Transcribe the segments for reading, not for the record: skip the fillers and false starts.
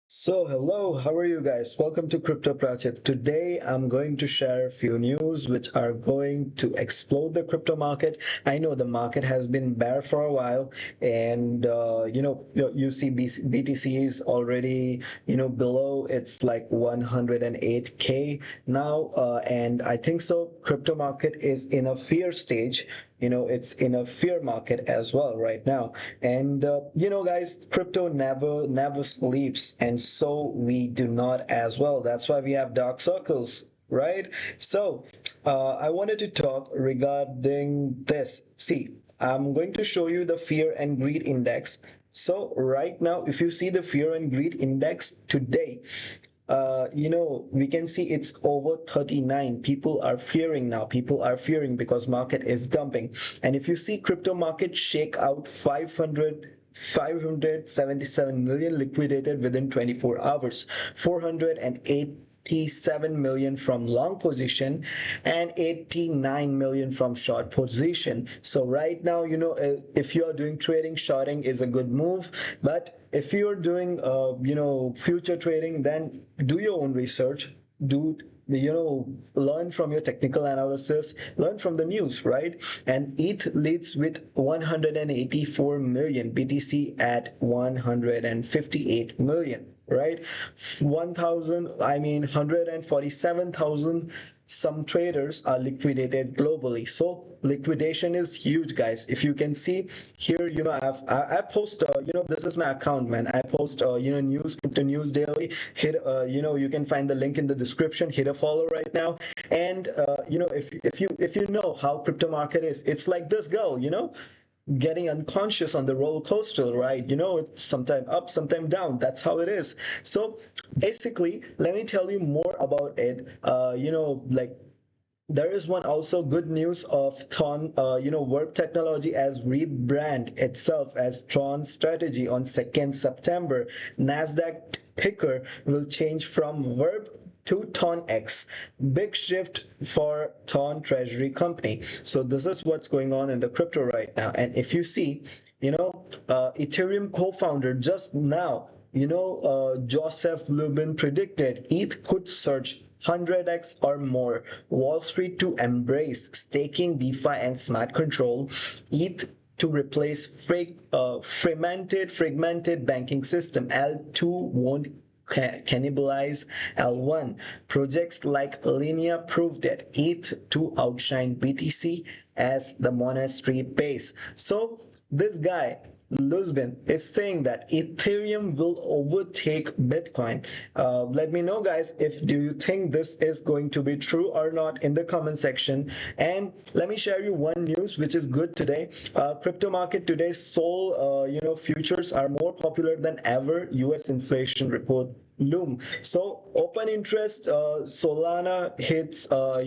So, hello, how are you guys? Welcome to Crypto Project. Today, I'm going to share a few news which are going to explode the crypto market. I know the market has been bear for a while, and you see BTC is already below. It's like 108K now, and I think so. Crypto market is in a fear stage. It's in a fear market as well right now, and guys, crypto never sleeps, and so we do not as well. That's why we have dark circles, right? So I wanted to talk regarding this. See, I'm going to show you the fear and greed index. So right now, if you see the fear and greed index today, we can see it's over 39. People are fearing now. People are fearing because market is dumping. And if you see crypto market shake out 577 million liquidated within 24 hours, 487 million from long position and 89 million from short position. So right now, if you are doing trading, shorting is a good move. But if you're doing future trading, then do your own research. Do learn from your technical analysis, learn from the news, right? And it leads with 184 million, BTC at 158 million, right? 1000, I mean 147,000. Some traders are liquidated globally, so liquidation is huge, guys. If you can see here, I post this is my account, man. I post news, crypto news daily. Hit you can find the link in the description. Hit a follow right now. And if you know how crypto market is, it's like this girl, getting unconscious on the roller coaster, right? It's sometime up, sometime down. That's how it is. So basically, let me tell you more about it. Like, there is one also good news of Tron, Verb Technology as rebrand itself as Tron Strategy on 2nd September. Nasdaq ticker will change from Verb to Ton X. Big shift for Ton Treasury Company. So this is what's going on in the crypto right now. And if you see, Ethereum co-founder just now, Joseph Lubin predicted ETH could surge 100x or more. Wall Street to embrace staking, DeFi, and smart control. ETH to replace fragmented banking system. L2 won't cannibalize L1. Projects like Linea proved it. ETH to outshine BTC as the monastery base. So this guy Luzbin is saying that Ethereum will overtake Bitcoin. Let me know, guys, if do you think this is going to be true or not in the comment section. And let me share you one news which is good today. Crypto market today, Sol, futures are more popular than ever. U.S. inflation report loom. So open interest, Solana hits a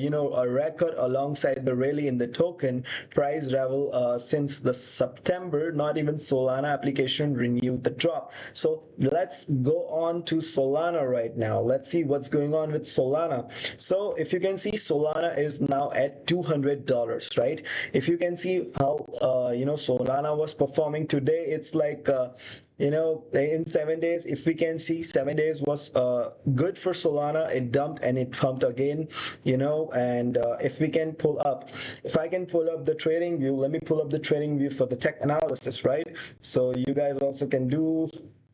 record alongside the rally in the token price level since the September. Not even Solana application renewed the drop. So let's go on to Solana right now. Let's see what's going on with Solana. So if you can see, Solana is now at $200, right? If you can see how Solana was performing today, it's like in 7 days, if we can see, 7 days was good for Solana. It dumped and it pumped again, and if I can pull up the trading view, let me pull up the trading view for the tech analysis, right? So you guys also can do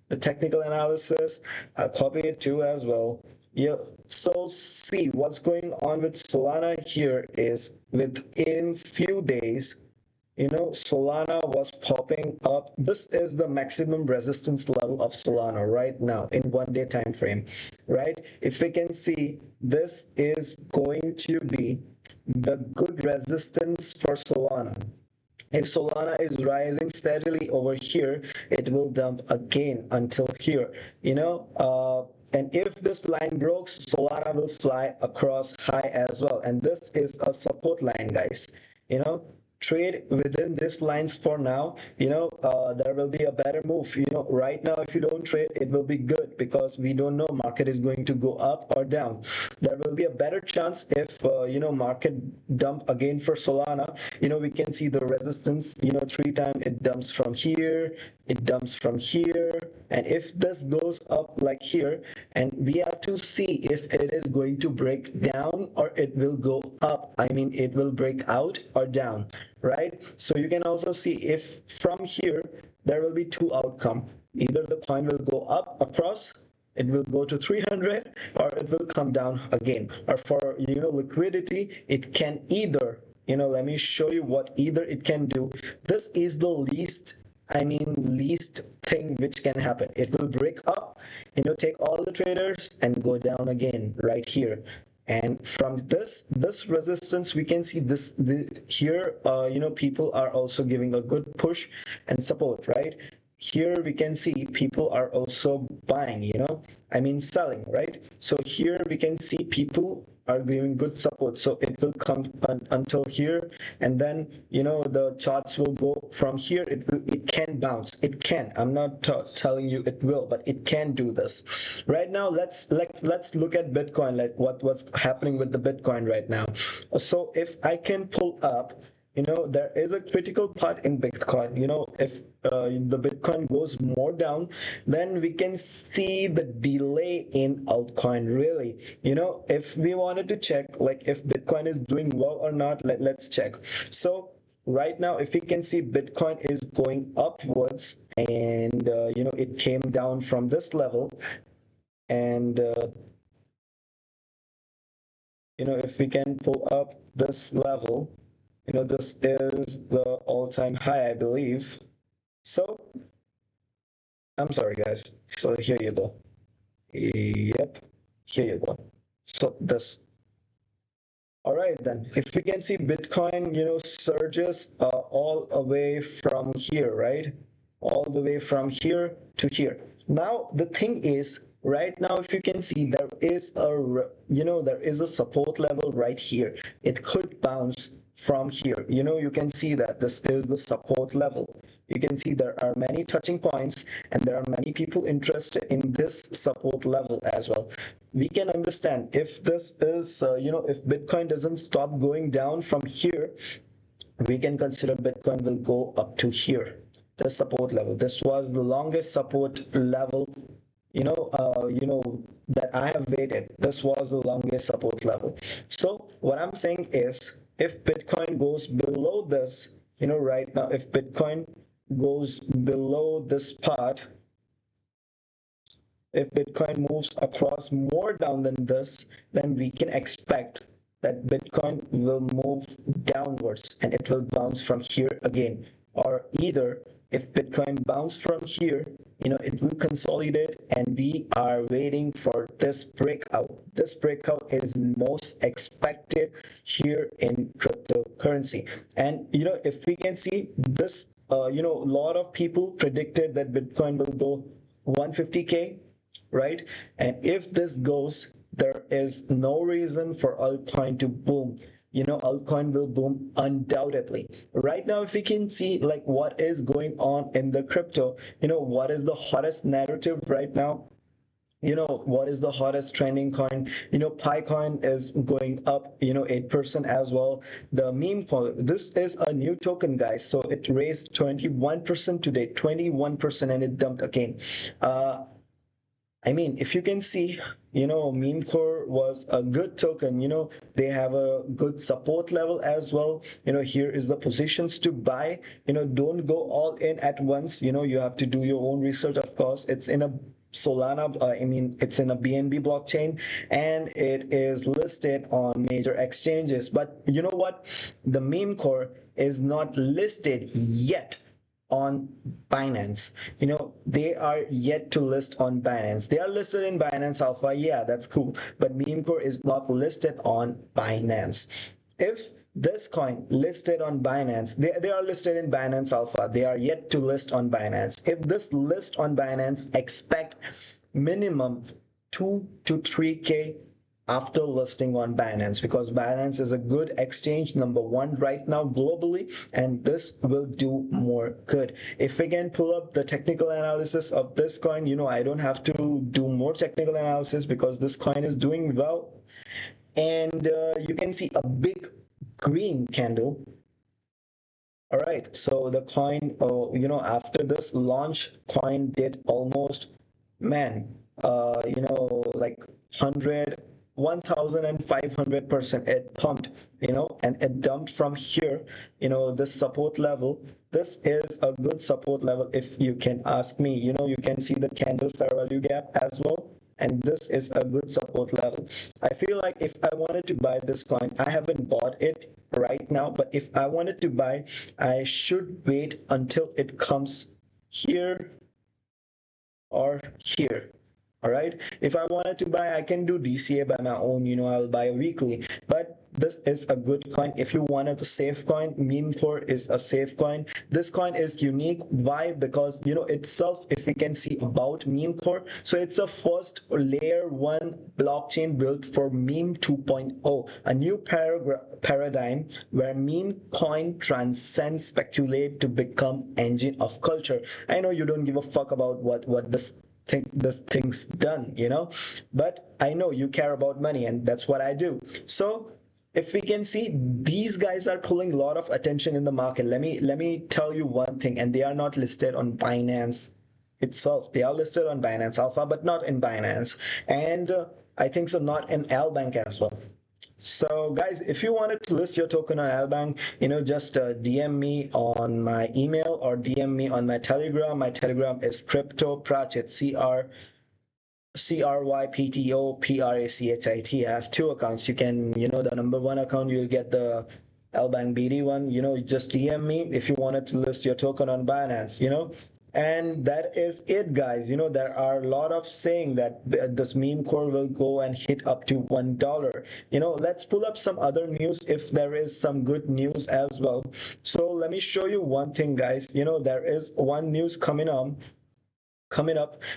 the technical analysis. I'll copy it too as well. Yeah, so see what's going on with Solana here is within few days, Solana was popping up. This is the maximum resistance level of Solana right now in 1 day time frame, right? If we can see, this is going to be the good resistance for Solana. If Solana is rising steadily over here, it will dump again until here, and if this line breaks, Solana will fly across high as well. And this is a support line, guys. You know, trade within these lines for now, there will be a better move. Right now, if you don't trade, it will be good because we don't know market is going to go up or down. There will be a better chance if market dump again for Solana. We can see the resistance, 3 times it dumps from here, it dumps from here, and if this goes up like here, and we have to see if it is going to break down or it will go up. I mean, it will break out or down, right? So you can also see if from here there will be two outcome. Either the coin will go up across, it will go to 300, or it will come down again. Or for liquidity, it can either, let me show you what either it can do. This is the least thing which can happen. It will break up, take all the traders and go down again right here. And from this resistance, we can see here people are also giving a good push and support, right? Here we can see people are also buying, selling, right? So here we can see people are giving good support. So it will come until here, and then the charts will go from here. It can bounce. It can. I'm not telling you it will, but it can do this. Right now, let's look at Bitcoin, like what's happening with the Bitcoin right now. So if I can pull up, there is a critical part in Bitcoin. If the Bitcoin goes more down, then we can see the delay in altcoin. Really, if we wanted to check like if Bitcoin is doing well or not, let's check. So right now, if we can see, Bitcoin is going upwards, and it came down from this level, and if we can pull up this level, this is the all-time high, I believe. So I'm sorry, guys. So here you go. Yep, here you go. So this. All right, then. If we can see, Bitcoin, surges all the way from here, right? All the way from here to here. Now, the thing is, right now, if you can see, there is a support level right here. It could bounce from here. You can see that this is the support level. You can see there are many touching points, and there are many people interested in this support level as well. We can understand if this is if Bitcoin doesn't stop going down from here, we can consider Bitcoin will go up to here, the support level. This was the longest support level that I have waited. This was the longest support level. So what I'm saying is, if Bitcoin goes below this, right now, if Bitcoin goes below this part, if Bitcoin moves across more down than this, then we can expect that Bitcoin will move downwards and it will bounce from here again. Or either if Bitcoin bounce from here, it will consolidate, and we are waiting for this breakout. This breakout is most expected here in cryptocurrency. And if we can see this, a lot of people predicted that Bitcoin will go 150K, right? And if this goes, there is no reason for altcoin to boom. Altcoin will boom undoubtedly. Right now, if we can see like what is going on in the crypto, what is the hottest narrative right now? What is the hottest trending coin? Pi coin is going up 8% as well. The meme coin, this is a new token, guys, so it raised 21% today, 21%, and it dumped again. I mean, if you can see, meme core was a good token. They have a good support level as well. Here is the positions to buy. Don't go all in at once. You have to do your own research. Of course, it's in a Solana, it's in a BNB blockchain, and it is listed on major exchanges. But you know what? The meme core is not listed yet on Binance. They are yet to list on Binance. They are listed in Binance Alpha. Yeah, that's cool. But meme core is not listed on Binance. If this coin listed on Binance, they are listed in Binance Alpha. They are yet to list on Binance. If this list on Binance, expect minimum 2 to 3K after listing on Binance, because Binance is a good exchange, number one right now globally, and this will do more good. If we can pull up the technical analysis of this coin, I don't have to do more technical analysis because this coin is doing well. And you can see a big green candle. All right, so the coin, after this launch, coin did almost, man, like 100, 1,500%. It pumped, and it dumped from here, this support level. This is a good support level if you can ask me. You can see the candle fair value gap as well. And this is a good support level. I feel like if I wanted to buy this coin, I haven't bought it right now, but if I wanted to buy, I should wait until it comes here or here. All right, if I wanted to buy, I can do DCA by my own. I'll buy weekly, but this is a good coin. If you wanted a safe coin, meme core is a safe coin. This coin is unique. Why? Because itself, if we can see about meme core, so it's a first layer one blockchain built for meme 2.0, a new paradigm where meme coin transcends speculate to become engine of culture. I know you don't give a fuck about what this thing's done, but I know you care about money, and that's what I do. So if we can see, these guys are pulling a lot of attention in the market. Let me tell you one thing, and they are not listed on Binance itself. They are listed on Binance Alpha, but not in Binance, and I think so not in Albank as well. So guys, if you wanted to list your token on Albank, just DM me on my email or DM me on my Telegram. My Telegram is Crypto Prachit, CRYPTOPRACHIT. I have two accounts. You can, the number one account, you'll get the Albank BD one. Just DM me if you wanted to list your token on Binance. And that is it, guys. There are a lot of saying that this meme core will go and hit up to $1. Let's pull up some other news if there is some good news as well. So let me show you one thing, guys. There is one news coming up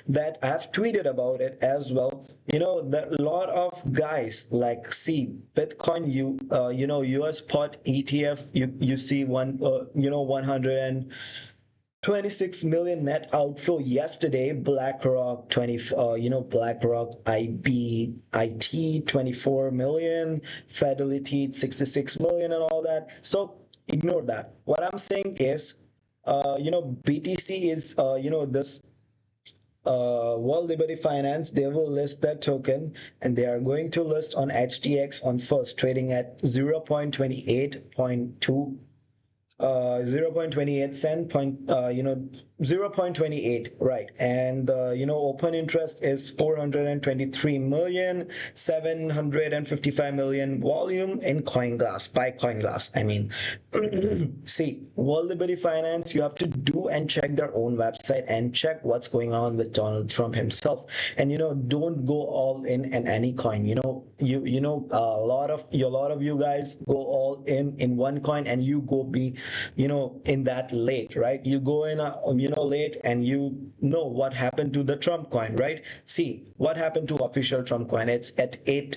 that I have tweeted about it as well. There a lot of guys like see Bitcoin, US spot ETF. You see 126 million net outflow yesterday. BlackRock BlackRock IT 24 million, Fidelity 66 million, and all that. So ignore that. What I'm saying is, BTC is this World Liberty Finance, they will list that token, and they are going to list on HTX on first, trading at 0.28.2 0.28 cent 0.28, right? And open interest is 423 million, 755 million volume in CoinGlass, by CoinGlass, I mean. See, World Liberty Finance, you have to do and check their own website and check what's going on with Donald Trump himself. And don't go all in any coin. A lot of you guys go all in one coin, and you go be in that late, right? You go in late, and what happened to the Trump coin, right? See what happened to official Trump coin. It's at $8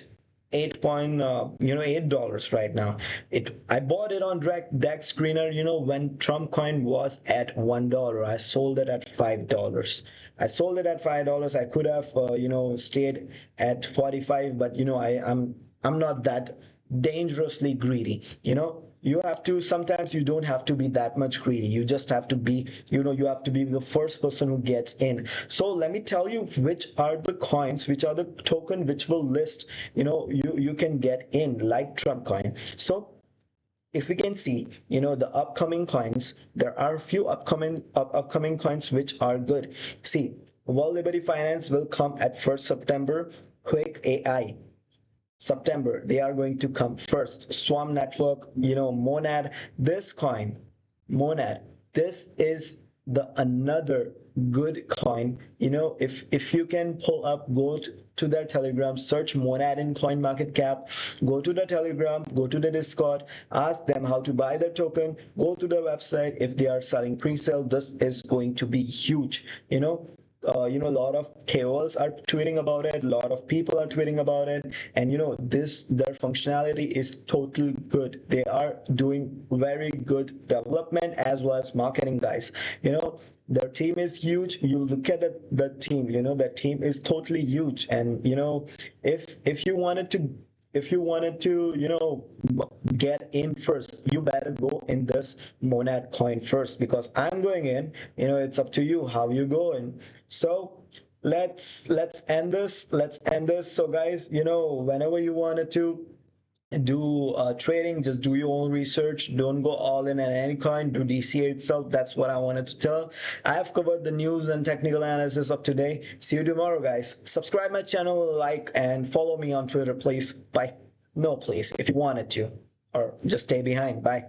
right now. I bought it on Dex Screener, when Trump coin was at $1. I sold it at $5. I could have stayed at 45, but I'm not that dangerously greedy. You have to, sometimes you don't have to be that much greedy. You just have to be, you have to be the first person who gets in. So let me tell you which are the coins, which are the token which will list, you can get in, like Trump coin. So if we can see, the upcoming coins, there are a few upcoming coins which are good. See, World Liberty Finance will come at 1st September. Quick AI, September, they are going to come first. Swarm Network, Monad, this coin, Monad, this is the another good coin. If you can pull up, go to their Telegram, search Monad in coin market cap, go to the Telegram, go to the Discord, ask them how to buy their token, go to their website. If they are selling pre-sale, this is going to be huge. a lot of KOLs are tweeting about it, a lot of people are tweeting about it, and this their functionality is totally good. They are doing very good development as well as marketing, guys. Their team is huge. You look at the team, that team is totally huge. And if you wanted to get in first, you better go in this monad coin first, because I'm going in. It's up to you how you go in. So let's end this. So guys, whenever you wanted to do trading, just do your own research. Don't go all in at any coin. Do DCA itself. That's what I wanted to tell. I have covered the news and technical analysis of today. See you tomorrow, guys. Subscribe my channel, like, and follow me on Twitter, please. Bye. No, please, if you wanted to, or just stay behind. Bye.